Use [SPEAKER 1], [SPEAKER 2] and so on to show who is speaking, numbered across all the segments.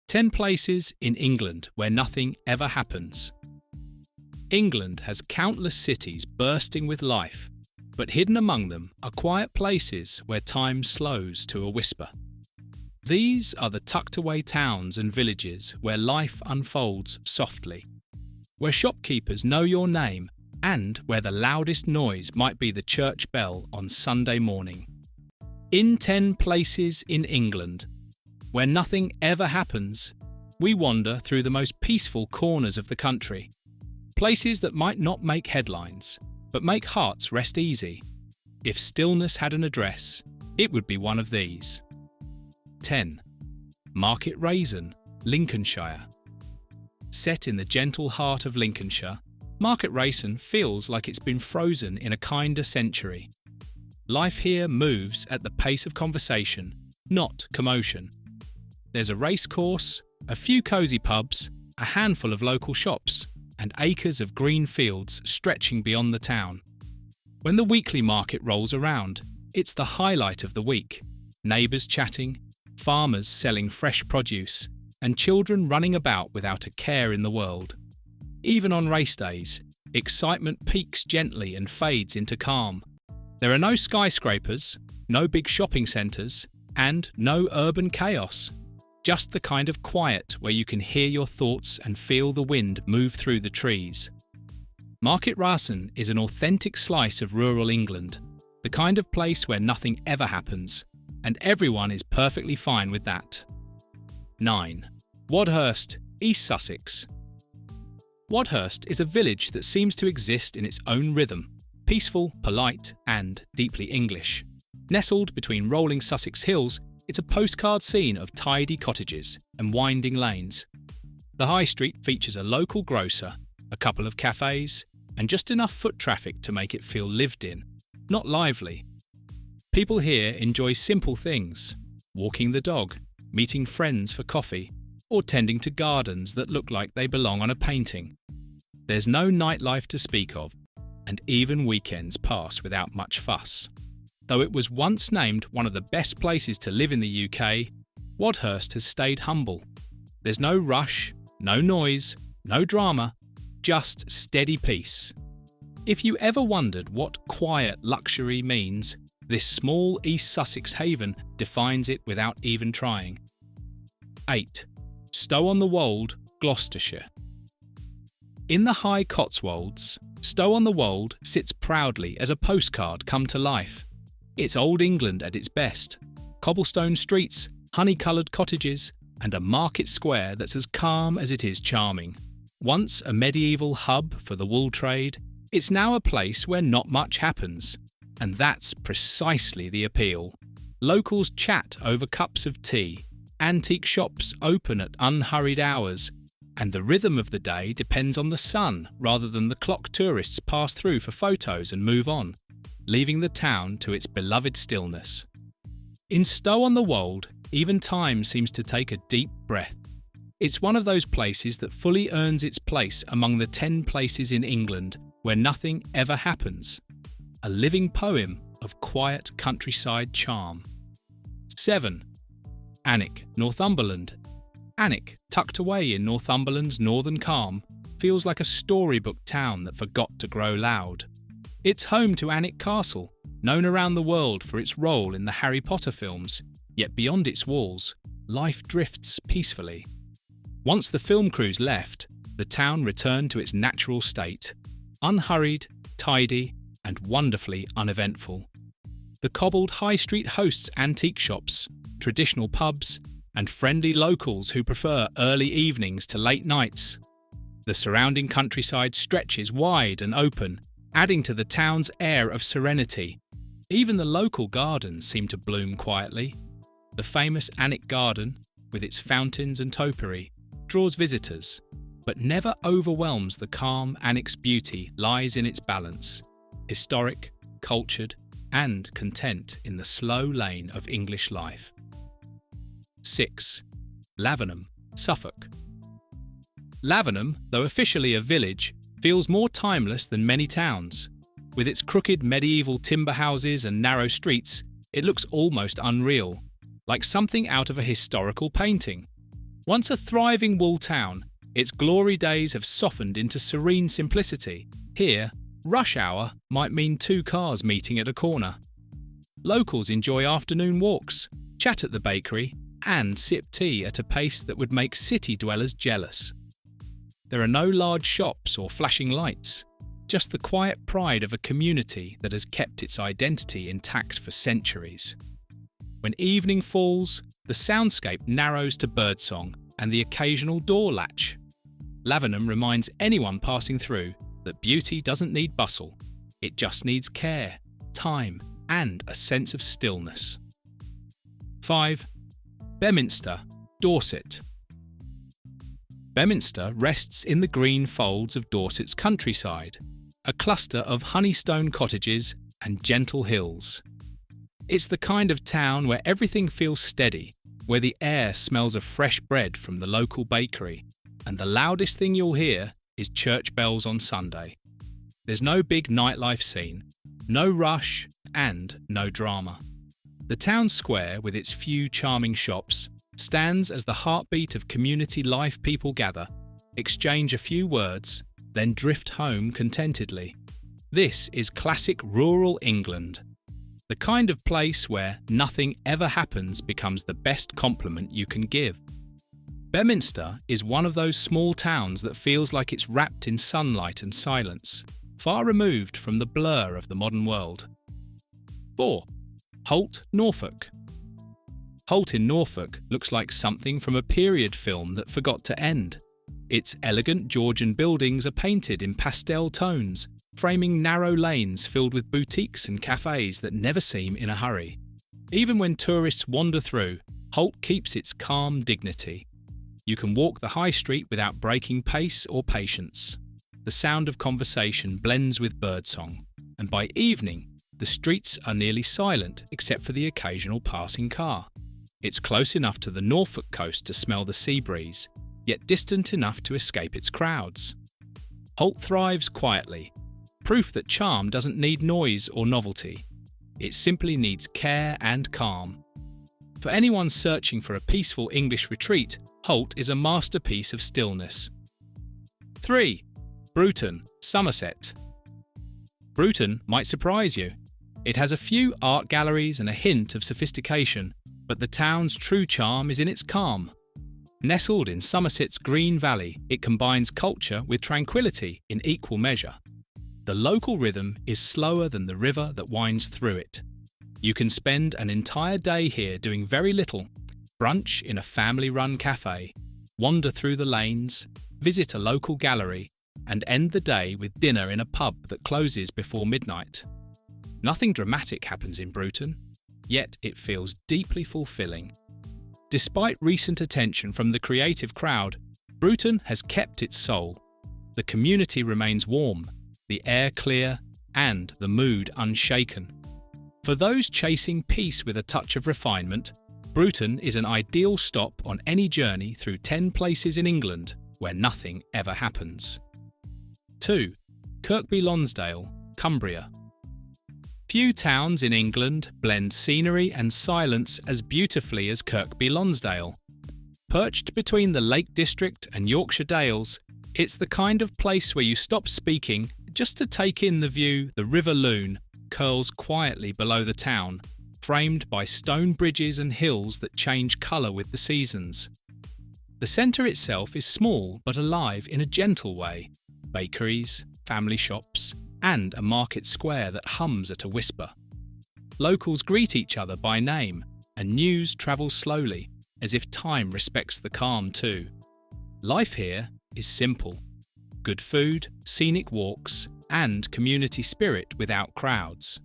[SPEAKER 1] 10 places in England where nothing ever happens. England has countless cities bursting with life, but hidden among them are quiet places where time slows to a whisper. These are the tucked-away towns and villages where life unfolds softly, where shopkeepers know your name and where the loudest noise might be the church bell on Sunday morning. In 10 places in England, where nothing ever happens, we wander through the most peaceful corners of the country. Places that might not make headlines, but make hearts rest easy. If stillness had an address, it would be one of these. 10. Market Rasen, Lincolnshire. Set in the gentle heart of Lincolnshire, Market Rasen feels like it's been frozen in a kinder century. Life here moves at the pace of conversation, not commotion. There's a racecourse, a few cosy pubs, a handful of local shops, and acres of green fields stretching beyond the town. When the weekly market rolls around, it's the highlight of the week. Neighbours chatting, farmers selling fresh produce, and children running about without a care in the world. Even on race days, excitement peaks gently and fades into calm. There are no skyscrapers, no big shopping centres, and no urban chaos. Just the kind of quiet where you can hear your thoughts and feel the wind move through the trees. Market Rasen is an authentic slice of rural England, the kind of place where nothing ever happens, and everyone is perfectly fine with that. 9. Wadhurst, East Sussex. Wadhurst is a village that seems to exist in its own rhythm, peaceful, polite, and deeply English. Nestled between rolling Sussex hills, it's a postcard scene of tidy cottages and winding lanes. The high street features a local grocer, a couple of cafes, and just enough foot traffic to make it feel lived in, not lively. People here enjoy simple things: walking the dog, meeting friends for coffee, or tending to gardens that look like they belong on a painting. There's no nightlife to speak of, and even weekends pass without much fuss. Though it was once named one of the best places to live in the UK, Wadhurst has stayed humble. There's no rush, no noise, no drama, just steady peace. If you ever wondered what quiet luxury means, this small East Sussex haven defines it without even trying. 8. Stow-on-the-Wold, Gloucestershire. In the high Cotswolds, Stow-on-the-Wold sits proudly as a postcard come to life. It's old England at its best. Cobblestone streets, honey-coloured cottages, and a market square that's as calm as it is charming. Once a medieval hub for the wool trade, it's now a place where not much happens. And that's precisely the appeal. Locals chat over cups of tea, antique shops open at unhurried hours, and the rhythm of the day depends on the sun rather than the clock tourists pass through for photos and move on, leaving the town to its beloved stillness. In Stow-on-the-Wold, even time seems to take a deep breath. It's one of those places that fully earns its place among the 10 places in England where nothing ever happens. A living poem of quiet countryside charm. 7. Alnwick, Northumberland. Alnwick, tucked away in Northumberland's northern calm, feels like a storybook town that forgot to grow loud. It's home to Alnwick Castle, known around the world for its role in the Harry Potter films, yet beyond its walls, life drifts peacefully. Once the film crews left, the town returned to its natural state, unhurried, tidy, and wonderfully uneventful. The cobbled high street hosts antique shops, traditional pubs, and friendly locals who prefer early evenings to late nights. The surrounding countryside stretches wide and open, adding to the town's air of serenity. Even the local gardens seem to bloom quietly. The famous Alnwick Garden, with its fountains and topiary, draws visitors, but never overwhelms. The calm Alnwick's beauty lies in its balance, historic, cultured, and content in the slow lane of English life. 6. Lavenham, Suffolk. Lavenham, though officially a village, feels more timeless than many towns. With its crooked medieval timber houses and narrow streets, it looks almost unreal, like something out of a historical painting. Once a thriving wool town, its glory days have softened into serene simplicity. Here, rush hour might mean 2 cars meeting at a corner. Locals enjoy afternoon walks, chat at the bakery, and sip tea at a pace that would make city dwellers jealous. There are no large shops or flashing lights, just the quiet pride of a community that has kept its identity intact for centuries. When evening falls, the soundscape narrows to birdsong and the occasional door latch. Lavenham reminds anyone passing through that beauty doesn't need bustle, it just needs care, time, and a sense of stillness. 5. Beaminster, Dorset. Beaminster rests in the green folds of Dorset's countryside, a cluster of honeystone cottages and gentle hills. It's the kind of town where everything feels steady, where the air smells of fresh bread from the local bakery, and the loudest thing you'll hear is church bells on Sunday. There's no big nightlife scene, no rush, and no drama. The town square, with its few charming shops, stands as the heartbeat of community life. People gather, exchange a few words, then drift home contentedly. This is classic rural England, the kind of place where nothing ever happens becomes the best compliment you can give. Beaminster is one of those small towns that feels like it's wrapped in sunlight and silence, far removed from the blur of the modern world. 4. Holt, Norfolk. Holt in Norfolk looks like something from a period film that forgot to end. Its elegant Georgian buildings are painted in pastel tones, framing narrow lanes filled with boutiques and cafes that never seem in a hurry. Even when tourists wander through, Holt keeps its calm dignity. You can walk the high street without breaking pace or patience. The sound of conversation blends with birdsong, and by evening, the streets are nearly silent except for the occasional passing car. It's close enough to the Norfolk coast to smell the sea breeze, yet distant enough to escape its crowds. Holt thrives quietly, proof that charm doesn't need noise or novelty. It simply needs care and calm. For anyone searching for a peaceful English retreat, Holt is a masterpiece of stillness. 3. Bruton, Somerset. Bruton might surprise you. It has a few art galleries and a hint of sophistication, but the town's true charm is in its calm. Nestled in Somerset's green valley, it combines culture with tranquility in equal measure. The local rhythm is slower than the river that winds through it. You can spend an entire day here doing very little: brunch in a family-run cafe, wander through the lanes, visit a local gallery, and end the day with dinner in a pub that closes before midnight. Nothing dramatic happens in Bruton, yet it feels deeply fulfilling. Despite recent attention from the creative crowd, Bruton has kept its soul. The community remains warm, the air clear, and the mood unshaken. For those chasing peace with a touch of refinement, Bruton is an ideal stop on any journey through 10 places in England where nothing ever happens. 2. Kirkby, Lonsdale, Cumbria. Few towns in England blend scenery and silence as beautifully as Kirkby, Lonsdale. Perched between the Lake District and Yorkshire Dales, it's the kind of place where you stop speaking just to take in the view. The River Lune curls quietly below the town, framed by stone bridges and hills that change colour with the seasons. The centre itself is small but alive in a gentle way. Bakeries, family shops, and a market square that hums at a whisper. Locals greet each other by name, and news travels slowly, as if time respects the calm too. Life here is simple. Good food, scenic walks, and community spirit without crowds.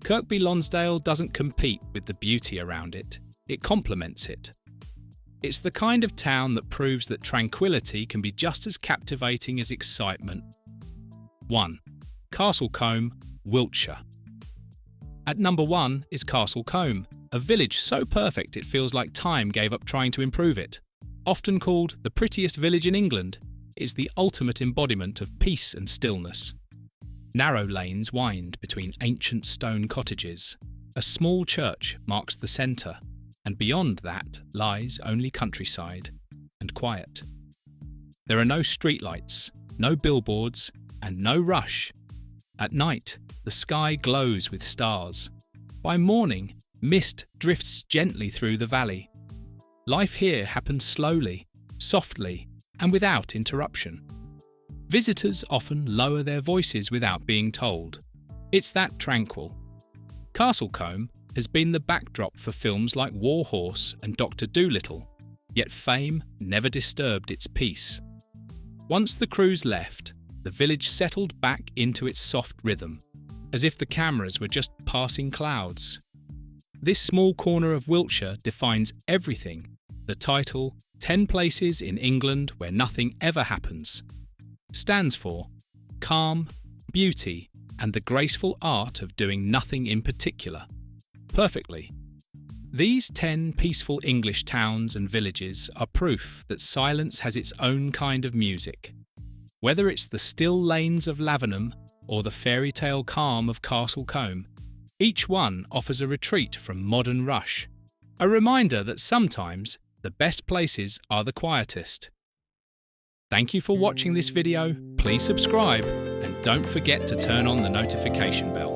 [SPEAKER 1] Kirkby Lonsdale doesn't compete with the beauty around it, it complements it. It's the kind of town that proves that tranquility can be just as captivating as excitement. 1. Combe, Wiltshire. At number 1 is Combe, a village so perfect it feels like time gave up trying to improve it. Often called the prettiest village in England, it's the ultimate embodiment of peace and stillness. Narrow lanes wind between ancient stone cottages. A small church marks the centre, and beyond that lies only countryside. and quiet. There are no streetlights, no billboards, and no rush. At night, the sky glows with stars. By morning, mist drifts gently through the valley. Life here happens slowly, softly, and without interruption. Visitors often lower their voices without being told. It's that tranquil. Castle Combe has been the backdrop for films like War Horse and Dr. Dolittle, yet fame never disturbed its peace. Once the crews left, the village settled back into its soft rhythm, as if the cameras were just passing clouds. This small corner of Wiltshire defines everything. The title, 10 Places in England Where Nothing Ever Happens, stands for calm, beauty, and the graceful art of doing nothing in particular. Perfectly. These 10 peaceful English towns and villages are proof that silence has its own kind of music. Whether it's the still lanes of Lavenham or the fairy tale calm of Castle Combe, each one offers a retreat from modern rush, a reminder that sometimes the best places are the quietest. Thank you for watching this video, please subscribe and don't forget to turn on the notification bell.